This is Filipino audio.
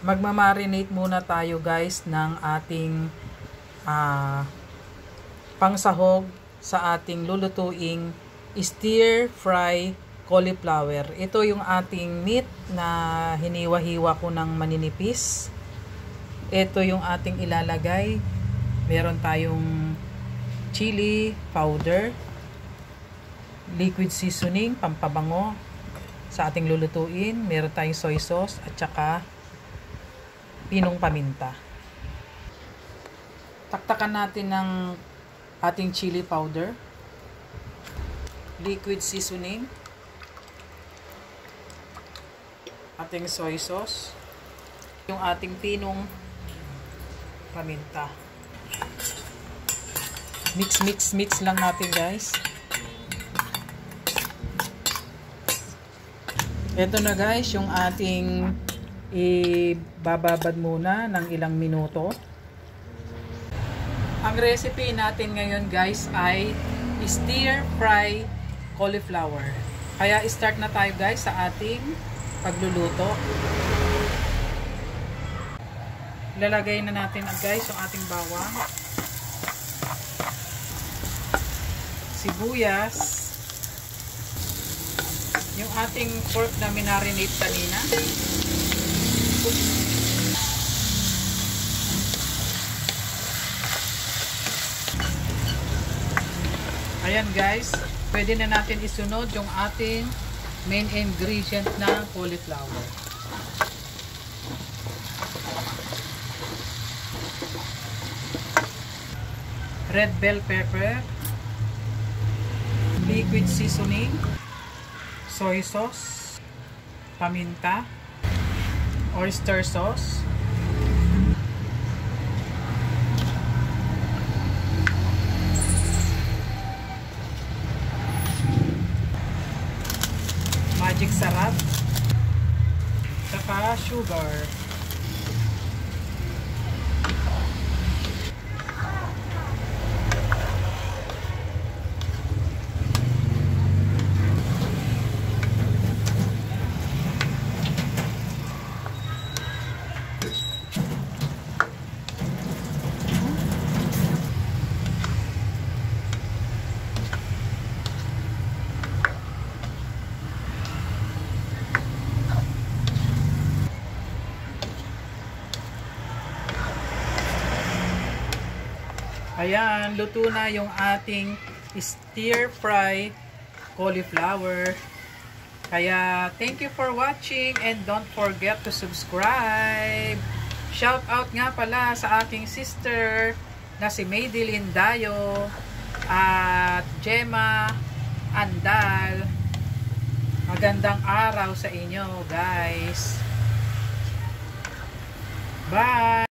Magmamarinate muna tayo guys ng ating pangsahog sa ating lulutuing stir fry cauliflower. Ito yung ating meat na hiniwa-hiwa ko ng maninipis. Ito yung ating ilalagay. Meron tayong chili powder, liquid seasoning, pampabango sa ating lulutuin. Meron tayong soy sauce at saka pinong paminta. Taktakan natin ng ating chili powder, liquid seasoning, ating soy sauce, yung ating pinong paminta. Mix lang natin guys. Ito na guys yung ating ibababad muna ng ilang minuto. Ang recipe natin ngayon guys ay stir fry cauliflower. Kaya start na tayo guys sa ating pagluluto. Lalagay na natin guys yung ating bawang, sibuyas, yung ating pork na minarinate kanina. Ayan guys, pwede na natin isunod yung ating main ingredient na cauliflower. Red bell pepper, liquid seasoning, soy sauce, paminta, oyster sauce, magic sarap, saka sugar. Ayan, luto na yung ating stir fry cauliflower. Kaya, thank you for watching and don't forget to subscribe. Shout out nga pala sa aking sister na si Madeline Dayo at Gemma Andal. Magandang araw sa inyo, guys. Bye!